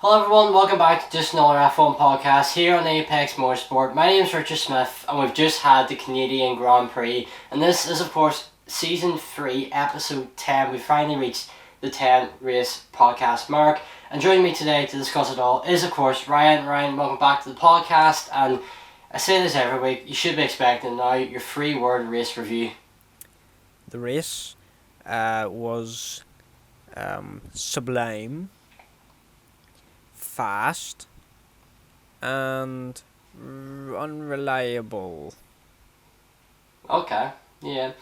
Hello everyone, welcome back to just another F1 podcast here on Apex Motorsport. My name is Richard Smyth and we've just had the Canadian Grand Prix, and this is of course Season 3, Episode 10. We finally reached the 10 race podcast mark, and joining me today to discuss it all is of course Ryan. Ryan, welcome back to the podcast, and I say this every week, you should be expecting now your 3-word race review. The race was sublime, fast, and unreliable. Okay, yeah.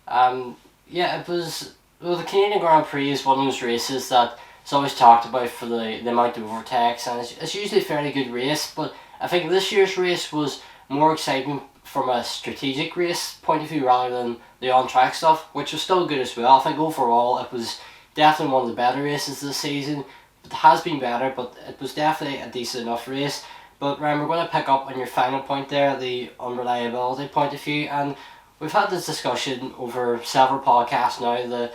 It was. Well, the Canadian Grand Prix is one of those races that it's always talked about for the amount of overtakes, and it's usually a fairly good race, but I think this year's race was more exciting from a strategic race point of view rather than the on-track stuff, which was still good as well. I think overall it was definitely one of the better races this season. It has been better, but it was definitely a decent enough race. But Ryan, we're going to pick up on your final point there, the unreliability point of view, and we've had this discussion over several podcasts now,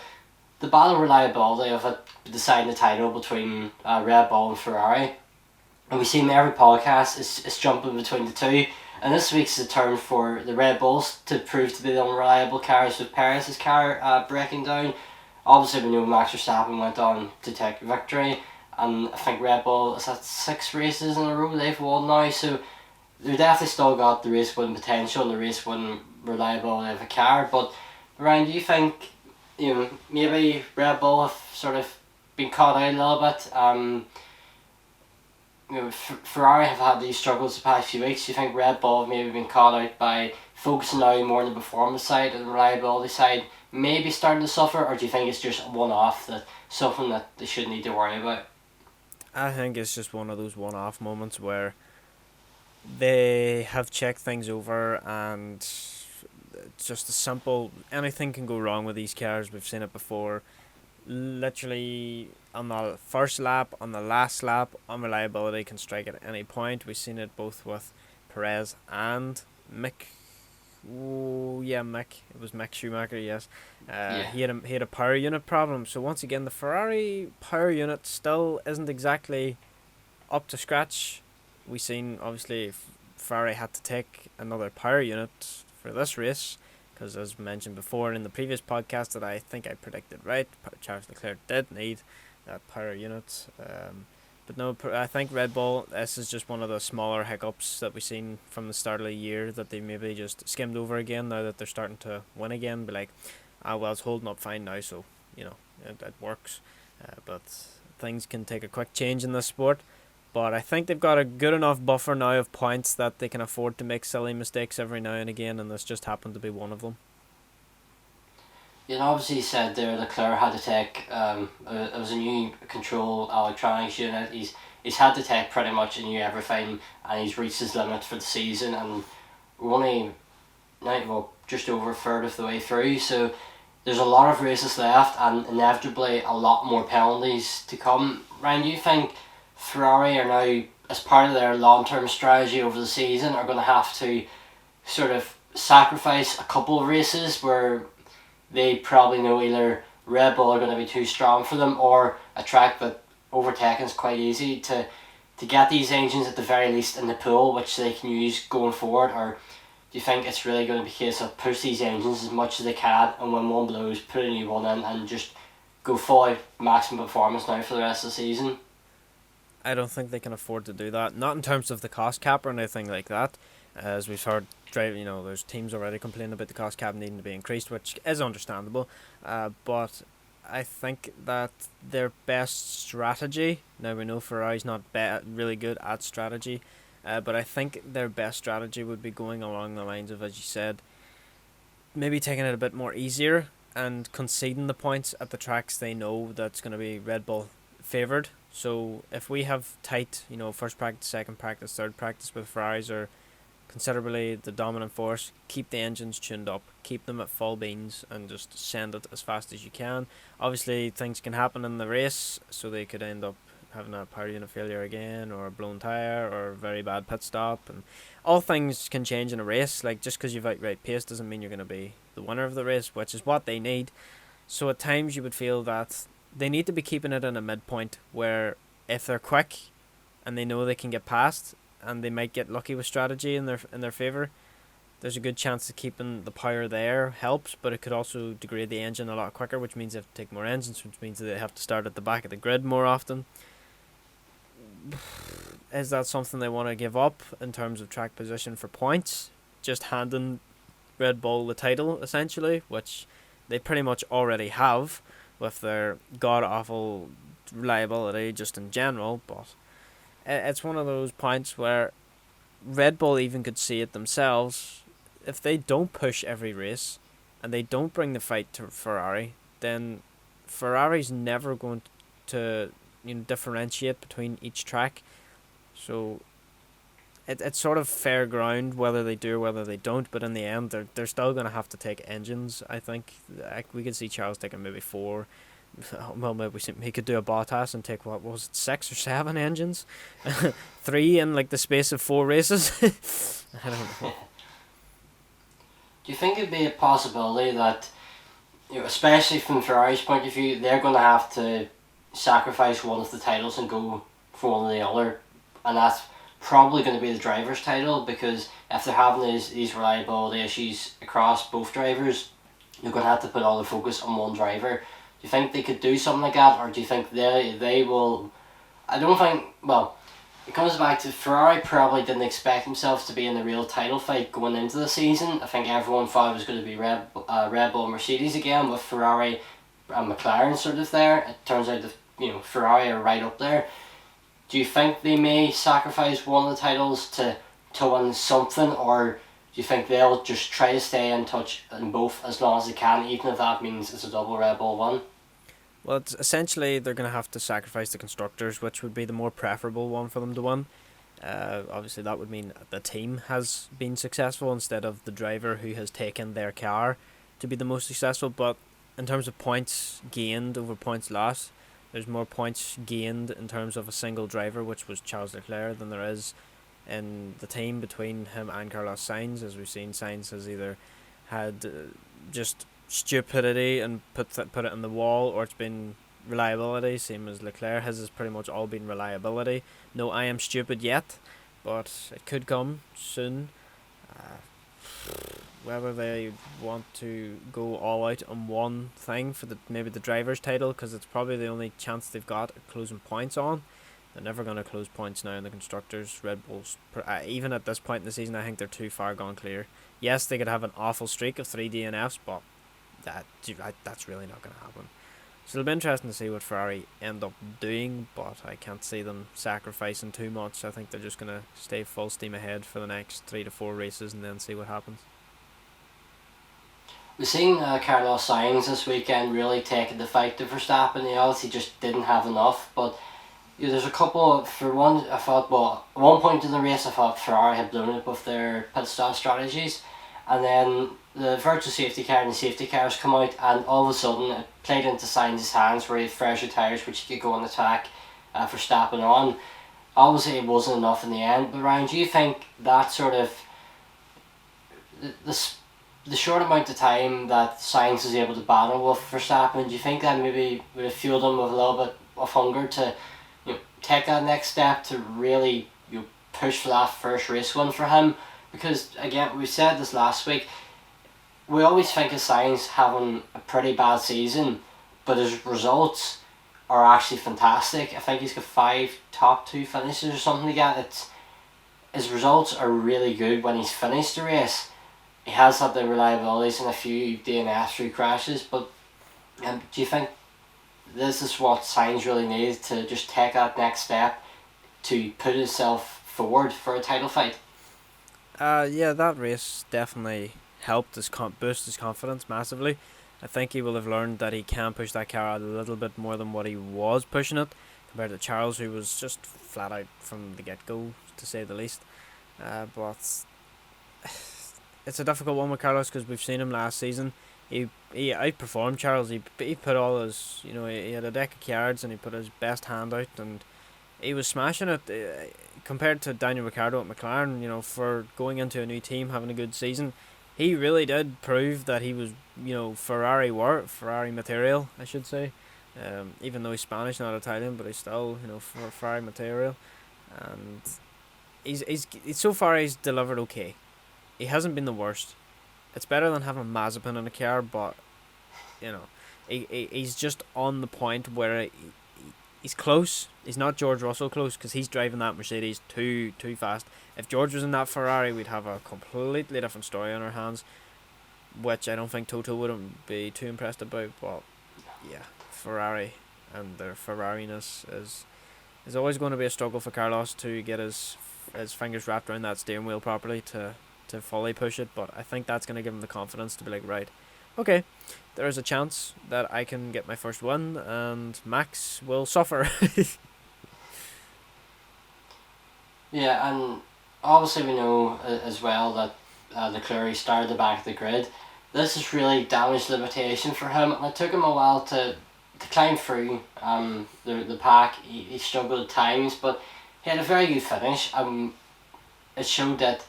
the battle reliability of it deciding the title between Red Bull and Ferrari. And we see in every podcast it's jumping between the two. And this week's the turn for the Red Bulls to prove to be the unreliable cars, with Perez's car breaking down. Obviously we know Max Verstappen went on to take victory, and I think Red Bull is at 6 races in a row they've won now, so they've definitely still got the race winning potential and the race winning reliability of a car. But Ryan, do you think maybe Red Bull have sort of been caught out a little bit? Ferrari have had these struggles the past few weeks. Do you think Red Bull have maybe been caught out by focusing now more on the performance side and the reliability side, maybe starting to suffer, or do you think it's just a one-off, that something that they shouldn't need to worry about? I think it's just one of those one-off moments where they have checked things over, and it's just a simple, anything can go wrong with these cars. We've seen it before. Literally on the first lap, on the last lap, unreliability can strike at any point. We've seen it both with Perez and Mick. Mick. It was Mick Schumacher. Yes, he had a power unit problem. So once again, the Ferrari power unit still isn't exactly up to scratch. We seen obviously Ferrari had to take another power unit for this race, because as mentioned before in the previous podcast that I think I predicted right, Charles Leclerc did need that power unit. But no, I think Red Bull, this is just one of the smaller hiccups that we've seen from the start of the year that they maybe just skimmed over again now that they're starting to win again. Be like, well, it's holding up fine now, so, it works. But things can take a quick change in this sport. But I think they've got a good enough buffer now of points that they can afford to make silly mistakes every now and again, and this just happened to be one of them. Obviously you said there Leclerc had to take, it was a new control electronics unit. He's had to take pretty much a new everything, and he's reached his limit for the season, and we're only just over a third of the way through, so there's a lot of races left and inevitably a lot more penalties to come. Ryan, do you think Ferrari are now, as part of their long-term strategy over the season, are going to have to sort of sacrifice a couple of races where they probably know either Red Bull are going to be too strong for them, or a track that overtaking is quite easy to get these engines at the very least in the pool, which they can use going forward? Or do you think it's really going to be a case of push these engines as much as they can, and when one blows, put a new one in and just go full out maximum performance now for the rest of the season? I don't think they can afford to do that. Not in terms of the cost cap or anything like that. As we've heard, there's teams already complaining about the cost cap needing to be increased, which is understandable. But I think that their best strategy, now we know Ferrari's not really good at strategy, but I think their best strategy would be going along the lines of, as you said, maybe taking it a bit more easier and conceding the points at the tracks they know that's going to be Red Bull favoured. So if we have tight, first practice, second practice, third practice with Ferraris are considerably the dominant force, keep the engines tuned up, keep them at full beans, and just send it as fast as you can. Obviously things can happen in the race, so they could end up having a power unit failure again, or a blown tyre, or a very bad pit stop, and all things can change in a race. Like, just because you've outright pace doesn't mean you're going to be the winner of the race, which is what they need. So at times you would feel that they need to be keeping it in a midpoint where if they're quick and they know they can get past and they might get lucky with strategy in their favour, there's a good chance of keeping the power there helps, but it could also degrade the engine a lot quicker, which means they have to take more engines, which means that they have to start at the back of the grid more often. Is that something they want to give up in terms of track position for points? Just handing Red Bull the title, essentially, which they pretty much already have with their god-awful reliability just in general, but it's one of those points where Red Bull even could see it themselves. If they don't push every race and they don't bring the fight to Ferrari, then Ferrari's never going to differentiate between each track. So it's sort of fair ground whether they do or whether they don't, but in the end they're still going to have to take engines, I think. We could see Charles taking maybe 4. Well, maybe he could do a Bottas and take, what was it, 6 or 7 engines? 3 in like the space of 4 races? I don't know. Do you think it'd be a possibility that, especially from Ferrari's point of view, they're going to have to sacrifice one of the titles and go for one or the other, and that's probably going to be the driver's title, because if they're having these reliability issues across both drivers, you're going to have to put all the focus on one driver. Do you think they could do something like that, or do you think they will? I don't think, well, it comes back to Ferrari probably didn't expect themselves to be in the real title fight going into the season. I think everyone thought it was going to be Red Bull and Mercedes again, with Ferrari and McLaren sort of there. It turns out that Ferrari are right up there. Do you think they may sacrifice one of the titles to win something, or do you think they'll just try to stay in touch in both as long as they can, even if that means it's a double Red Bull one? Well, it's essentially they're going to have to sacrifice the constructors, which would be the more preferable one for them to win. Obviously, that would mean the team has been successful instead of the driver who has taken their car to be the most successful. But in terms of points gained over points lost, there's more points gained in terms of a single driver, which was Charles Leclerc, than there is in the team between him and Carlos Sainz. As we've seen, Sainz has either had just stupidity and put it in the wall, or it's been reliability, same as Leclerc. His has pretty much all been reliability. No, I am stupid yet, but it could come soon. Whether they want to go all out on one thing for maybe the driver's title, because it's probably the only chance they've got at closing points on. They're never going to close points now in the constructors. Red Bulls, even at this point in the season, I think they're too far gone clear. Yes, they could have an awful streak of 3 DNFs, but that's really not going to happen. So it'll be interesting to see what Ferrari end up doing, but I can't see them sacrificing too much. I think they're just going to stay full steam ahead for the next 3 to 4 races and then see what happens. We've seen Carlos Sainz this weekend really taking the fight to Verstappen. He obviously just didn't have enough, but there's a couple, for one, I thought, well, at one point in the race I thought Ferrari had blown it with their pit stop strategies, and then the virtual safety car and the safety cars come out, and all of a sudden it played into Sainz's hands where he had fresher tyres which he could go on attack Verstappen on. Obviously it wasn't enough in the end, but Ryan, do you think that sort of the short amount of time that Sainz was able to battle with Verstappen, do you think that maybe would have fueled him with a little bit of hunger to take that next step to really push for that first race win for him? Because again, we said this last week, we always think of Sainz having a pretty bad season, but his results are actually fantastic. I think he's got 5 top 2 finishes or something like that. His results are really good when he's finished the race. He has had the reliabilities and a few DNFs through crashes, but do you think this is what Sainz really needs to just take that next step to put himself forward for a title fight? Yeah, that race definitely helped boost his confidence massively. I think he will have learned that he can push that car out a little bit more than what he was pushing it, compared to Charles, who was just flat out from the get-go, to say the least. But it's a difficult one with Carlos, because we've seen him last season. He outperformed Charles. He put all his, he had a deck of cards and he put his best hand out and he was smashing it. Compared to Daniel Ricciardo at McLaren, for going into a new team, having a good season, he really did prove that he was, Ferrari material, I should say. Even though he's Spanish, not Italian, but he's still, for Ferrari material. And he's so far he's delivered okay. He hasn't been the worst. It's better than having Mazepin in a car, but you know, he's just on the point where he's close. He's not George Russell close because he's driving that Mercedes too fast. If George was in that Ferrari, we'd have a completely different story on our hands, which I don't think Toto wouldn't be too impressed about. But yeah, Ferrari and their Ferrariness is always going to be a struggle for Carlos to get his fingers wrapped around that steering wheel properly to fully push it. But I think that's going to give him the confidence to be like, right, okay, there is a chance that I can get my first win, and Max will suffer. Yeah, and obviously we know as well that Leclerc started the back of the grid. This is really damage limitation for him, and it took him a while to climb through the pack. He struggled at times, but he had a very good finish. It showed that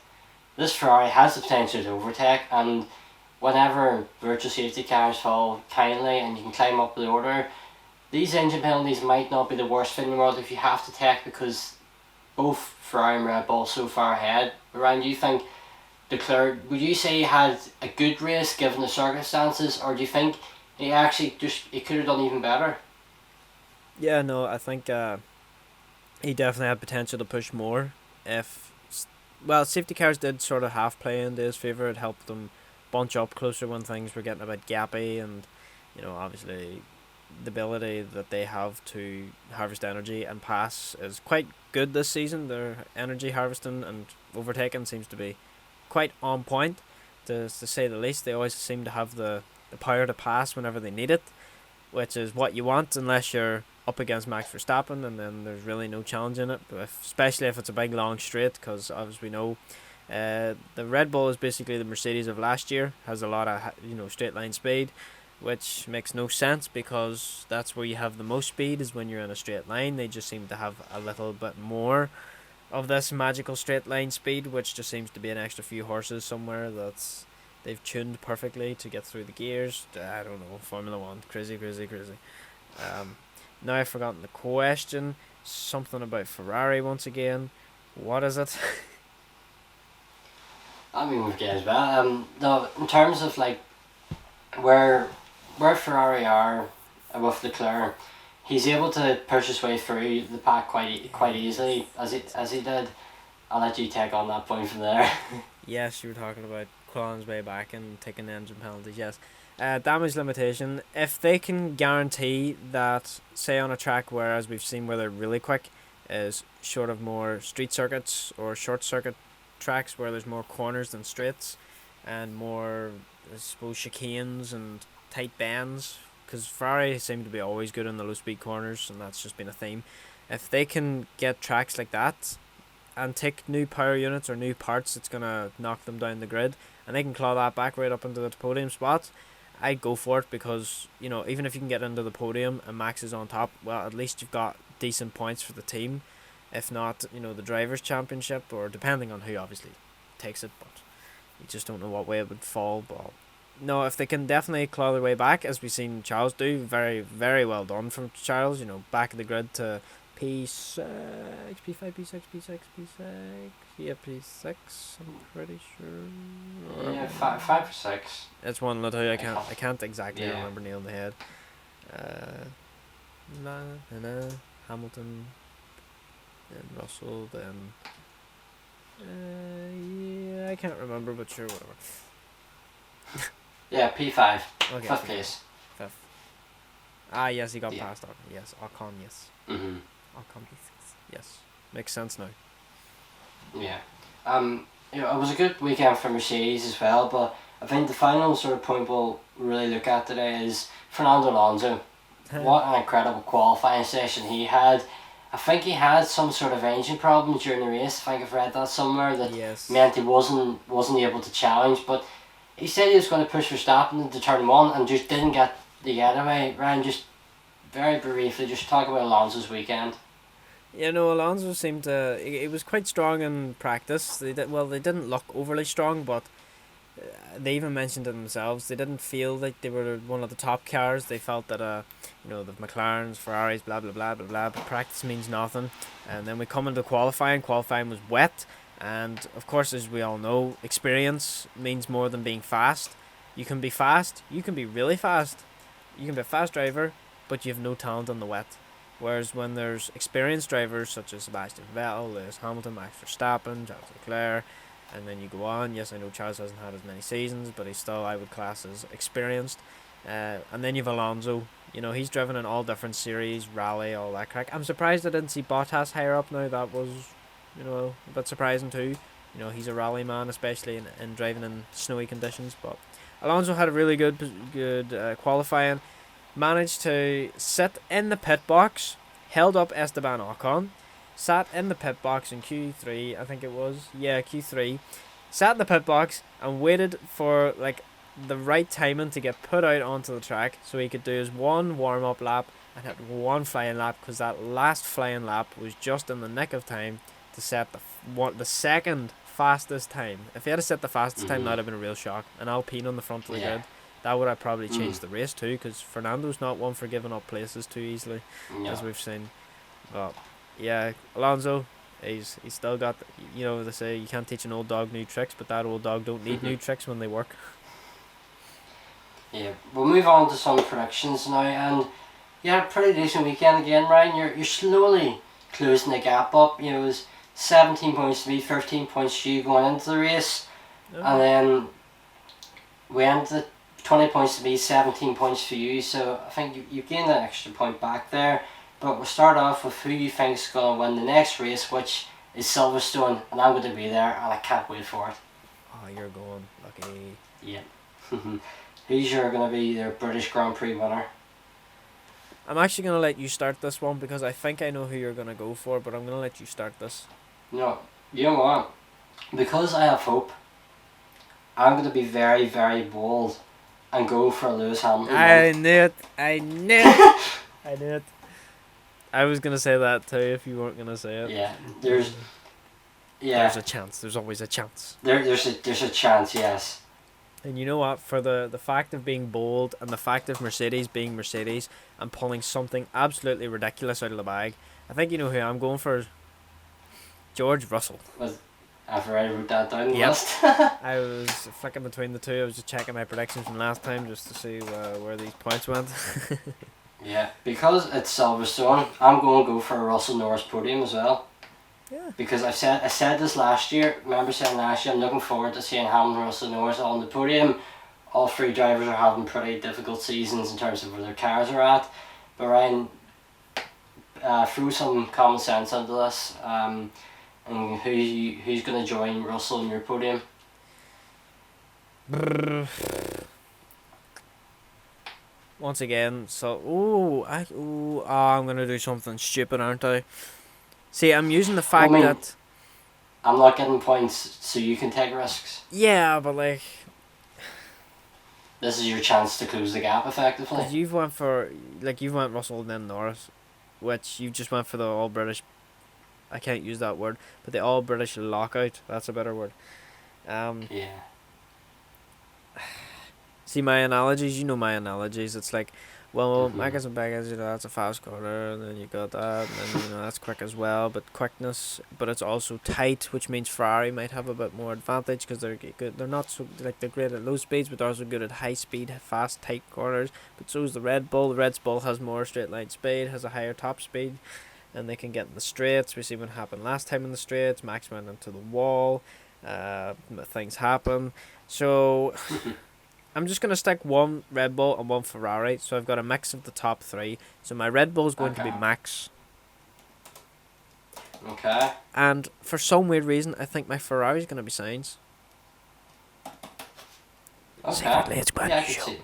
this Ferrari has the potential to overtake, and whenever virtual safety cars fall kindly and you can climb up the order, these engine penalties might not be the worst thing in the world if you have to take, because both Ferrari and Red Bull so far ahead. Ryan, do you think Leclerc, would you say he had a good race given the circumstances, or do you think he actually he could have done even better? Yeah, no, I think he definitely had potential to push more. Safety cars did sort of half play into his favour. It helped them bunch up closer when things were getting a bit gappy, and obviously the ability that they have to harvest energy and pass is quite good this season. Their energy harvesting and overtaking seems to be quite on point, to say the least. They always seem to have the power to pass whenever they need it, which is what you want unless you're up against Max Verstappen, and then there's really no challenge in it, especially if it's a big long straight, because as we know, the Red Bull is basically the Mercedes of last year, has a lot of straight line speed, which makes no sense because that's where you have the most speed, is when you're in a straight line. They just seem to have a little bit more of this magical straight line speed, which just seems to be an extra few horses somewhere that's they've tuned perfectly to get through the gears. I don't know, Formula 1, crazy. Now I've forgotten the question. Something about Ferrari once again. What is it? I mean, we get as well. No, in terms of like where Ferrari are with Leclerc, he's able to push his way through the pack quite easily as he did. I'll let you take on that point from there. Yes, you were talking about clawing his way back and taking the engine penalties. Yes. Damage limitation. If they can guarantee that, say on a track where, as we've seen, where they're really quick, is short of more street circuits or short circuit tracks where there's more corners than straights, and more, I suppose, chicanes and tight bends, because Ferrari seem to be always good in the low speed corners, and that's just been a theme. If they can get tracks like that and take new power units or new parts, it's gonna knock them down the grid, and they can claw that back right up into the podium spot, I'd go for it, because even if you can get into the podium and Max is on top, well, at least you've got decent points for the team. If not, the drivers' championship, or depending on who obviously takes it, but you just don't know what way it would fall. But no, if they can definitely claw their way back, as we've seen Charles do, very, very well done from Charles. Back of the grid to P6, P5, P6, P6, P6. Yeah, P6. I'm pretty sure. Yeah, five or six. It's one that I can't exactly remember nail in the head. Hamilton, then Russell, then I can't remember, but sure, whatever. Yeah, P5. Okay, Fifth place. Fifth. Yes, he got past Ocon. Yes, Ocon. Yes. Mhm. Ocon P6. Yes, makes sense now. Yeah. It was a good weekend for Mercedes as well, but I think the final sort of point we'll really look at today is Fernando Alonso. What an incredible qualifying session he had. I think he had some sort of engine problem during the race. I think I've read that somewhere, that meant he wasn't able to challenge, but he said he was going to push Verstappen into turn one and just didn't get the getaway. Ryan, just very briefly, just talk about Alonso's weekend. Alonso seemed to. He was quite strong in practice. They didn't look overly strong, but they even mentioned it themselves. They didn't feel like they were one of the top cars. They felt that the McLarens, Ferraris, blah blah blah blah blah. But practice means nothing. And then we come into qualifying. Qualifying was wet, and of course, as we all know, experience means more than being fast. You can be fast. You can be really fast. You can be a fast driver, but you have no talent on the wet. Whereas when there's experienced drivers such as Sebastian Vettel, Lewis Hamilton, Max Verstappen, Charles Leclerc, and then you go on. Yes, I know Charles hasn't had as many seasons, but he's still, I would class as experienced. And then you've Alonso. He's driven in all different series, rally, all that crack. I'm surprised I didn't see Bottas higher up now. That was, a bit surprising too. He's a rally man, especially in driving in snowy conditions. But Alonso had a really good qualifying. Managed to sit in the pit box, held up Esteban Ocon, sat in the pit box in Q3, I think it was. Yeah, Q3. Sat in the pit box and waited for the right timing to get put out onto the track so he could do his one warm-up lap and hit one flying lap, because that last flying lap was just in the nick of time to set the second fastest time. If he had set the fastest time, that would have been a real shock. An Alpine on the front of the grid. That would have probably changed the race too, because Fernando's not one for giving up places too easily, as we've seen. But yeah, Alonso, he's still got, they say you can't teach an old dog new tricks, but that old dog don't need new tricks when they work. Yeah, we'll move on to some predictions now, and you had a pretty decent weekend again, Ryan. You're slowly closing the gap up. It was 17 points to me, 13 points to you going into the race, and then we ended 20 points to me, 17 points for you, so I think you gained an extra point back there. But we'll start off with who you think is going to win the next race, which is Silverstone, and I'm going to be there, and I can't wait for it. Oh, you're going, lucky. Yeah. Who's going to be their British Grand Prix winner? I'm actually going to let you start this one, because I think I know who you're going to go for, but I'm going to let you start this. No, you know what? Because I have hope, I'm going to be very, very bold and go for Lewis Hamilton. I knew it. I knew it. I was going to say that too if you weren't going to say it. Yeah, there's a chance. There's always a chance. There's a chance, yes. And you know what? For the fact of being bold and the fact of Mercedes being Mercedes and pulling something absolutely ridiculous out of the bag, I think you know who I'm going for. George Russell. I've already wrote that down. Yep. I was flicking between the two. I was just checking my predictions from last time just to see where these points went. Yeah, because it's Silverstone, I'm going to go for a Russell Norris podium as well. Yeah. Because I said this last year. Remember saying last year, I'm looking forward to seeing Hamilton, Russell, Norris on the podium. All three drivers are having pretty difficult seasons in terms of where their cars are at. But Ryan, throw some common sense into this. And who's going to join Russell in your podium? Once again, so I'm gonna do something stupid, aren't I? See, I'm using the fact that I'm not getting points, so you can take risks. Yeah, but this is your chance to close the gap effectively. Cause you've went Russell and then Norris, which you just went for the all British. I can't use that word, but the all British lockout. That's a better word. Yeah. See, my analogies, my analogies. It's like, well, Megas and Begas, that's a fast corner, and then you got that, and then, that's quick as well, but quickness, but it's also tight, which means Ferrari might have a bit more advantage, because they're good. They're not so, they're great at low speeds, but they're also good at high speed, fast, tight corners, but so is the Red Bull. The Red Bull has more straight line speed, has a higher top speed, and they can get in the straights. We see what happened last time in the straights. Max went into the wall, things happen, so... I'm just going to stick one Red Bull and one Ferrari, so I've got a mix of the top three. So my Red Bull is going to be Max. Okay. And for some weird reason, I think my Ferrari is going to be Sainz. Okay. Secretly, it's quite usual.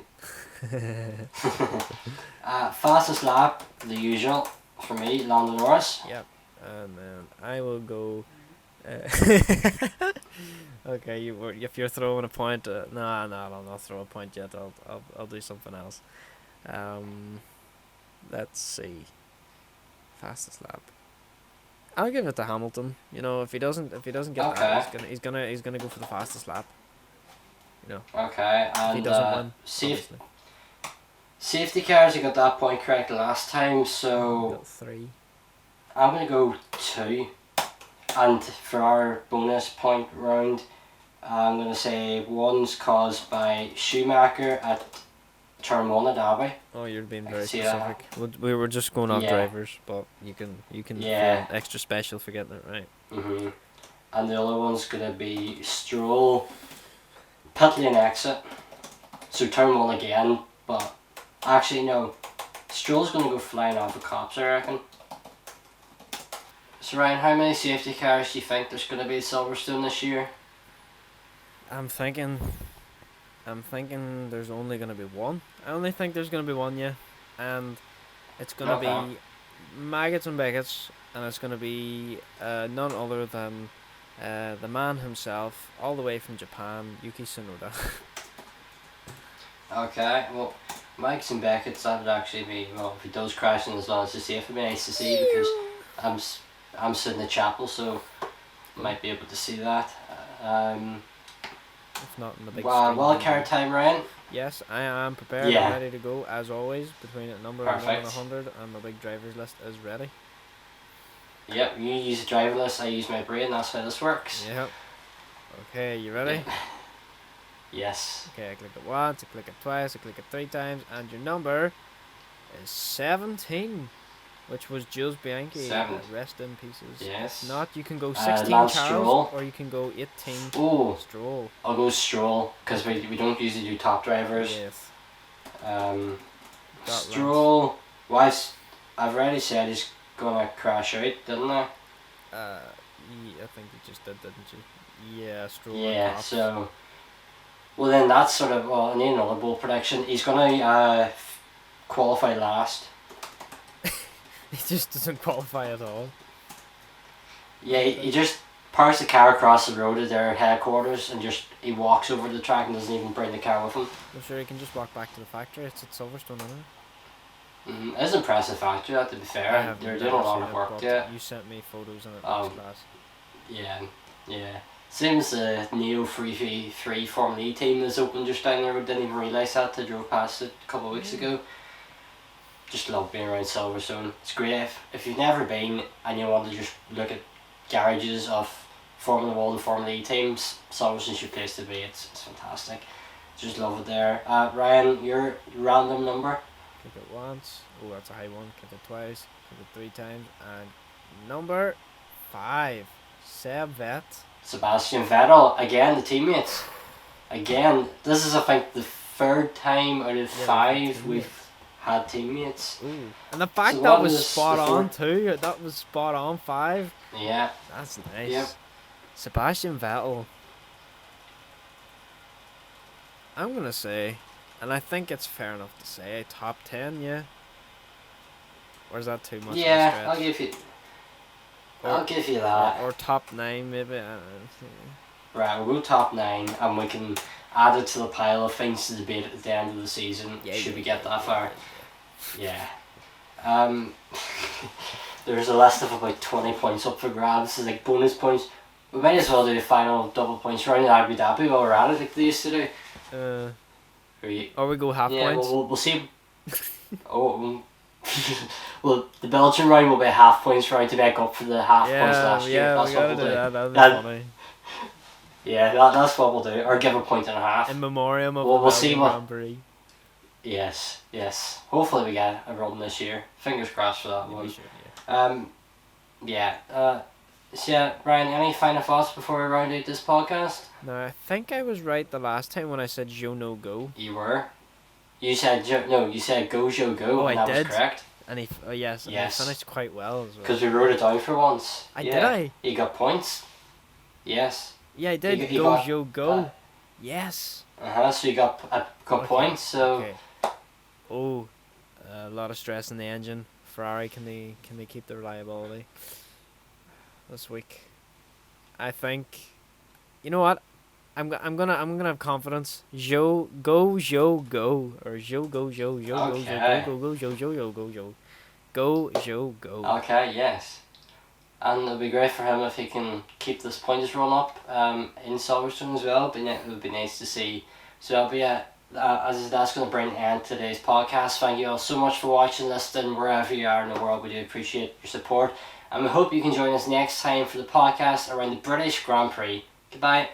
Fastest lap, the usual, for me, Lando Norris. Yep. And then I will go... Okay, if you're throwing a point, no, I'll not throw a point yet. I'll do something else. Let's see. Fastest lap. I'll give it to Hamilton. If he doesn't get that, he's gonna go for the fastest lap. Okay, If he and doesn't win, safe, obviously. safety cars, you got that point correct last time, so Got 3. I'm going to go 2. And for our bonus point round, I'm going to say 1's caused by Schumacher at turn 1 at Abbey. Oh, you're being I very can see that. specific. We were just going off Yeah. drivers, but you can Yeah. feel extra special for getting it right. And the other one's going to be Stroll, pit lane exit. So turn 1 again, but actually no. Stroll's going to go flying off the cops, I reckon. So Ryan, how many safety cars do you think there's going to be at Silverstone this year? I'm thinking there's only going to be one. I only think there's going to be one, yeah. And it's going to be maggots and Beckett's, and it's going to be none other than the man himself, all the way from Japan, Yuki Tsunoda. Okay, well, Mike's and Beckett's, that would actually be, well, if he does crash in as long as it's safe, it'd be nice to see, because I'm sitting in the chapel, so I might be able to see that. If not in the big screen. Wildcard time, Ryan? Yes, I am prepared and ready to go, as always, between a number of 1 and 100, and my big driver's list is ready. Yep, you use the driver list, I use my brain, that's how this works. Yep. Okay, you ready? Yes. Okay, I click it once, I click it twice, I click it 3 times, and your number is 17, which was Jules Bianchi. Rest in pieces. Yes. If not, you can go 16 Charles, or you can go 18 Stroll. I'll go Stroll, because we don't usually do top drivers. Yes. Stroll, I've already said he's gonna crash out, didn't I? I think you just did, didn't you? Yeah, Stroll. Yeah, so... Well then that's sort of, I need another bold prediction. He's gonna qualify last. He just doesn't qualify at all. Yeah, he just parks the car across the road at their headquarters and he walks over the track and doesn't even bring the car with him. I'm sure he can just walk back to the factory. It's at Silverstone, isn't it? It's an impressive factory, that, to be fair. They're doing a lot of work there. You sent me photos in it last class. Yeah. Seems the Neo 333 Formula E team is open just down there. We didn't even realise that. I drove past it a couple of weeks ago. Just love being around Silverstone. It's great. If you've never been and you want to just look at garages of Formula 1 and Formula E teams, Silverstone's your place to be. It's fantastic. Just love it there. Ryan, your random number? Click it once. Oh, that's a high one. Click it twice. Click it 3 times. And number 5. Sebastian Vettel. Again, the teammates. Again, this is, I think, the 3rd time out of 5 we've had teammates. Ooh. And the fact that was spot on too. That was spot on 5. Yeah. That's nice. Yep. Sebastian Vettel. I'm going to say, and I think it's fair enough to say, top 10, yeah? Or is that too much? Yeah, I'll give you that. Or top 9, maybe. Right, we'll go top 9, and we can add it to the pile of things to debate at the end of the season. Should we get that far? Yeah. There's a list of about 20 points up for grabs. It's like bonus points. We might as well do the final double points round in Abu Dhabi while we're at it, like they used to do. Or we go half points. We'll see. Well, the Belgian round will be a half points round to make up for the half points last year. That's what we'll do. That'd be funny. Yeah, that's what we'll do. Or give a point and a half. In memoriam of we'll see what. Grand Prix. Yes. Hopefully we get a run this year. Fingers crossed for that one. Sure, yeah. So yeah, Ryan, any final thoughts before we round out this podcast? No, I think I was right the last time when I said Joe no go. You were. You said you said go Joe go. Oh, and I that did. Was correct. And he finished quite well as well. Because we wrote it down for once. Did I? He got points. Yes. Yeah, I did. He got, Joe go. Yes. So you got points. So. Okay. Oh, a lot of stress in the engine. Ferrari, can they keep the reliability this week? I think. You know what? I'm gonna have confidence. Joe go, or Joe go, Joe go, Joe go. Okay, yes. And it'll be great for him if he can keep this points run up in Silverstone as well. It would be nice to see So, but yeah, as that's going to bring an end to today's podcast. Thank you all so much for watching, listening, wherever you are in the world. We do appreciate your support. And we hope you can join us next time for the podcast around the British Grand Prix. Goodbye.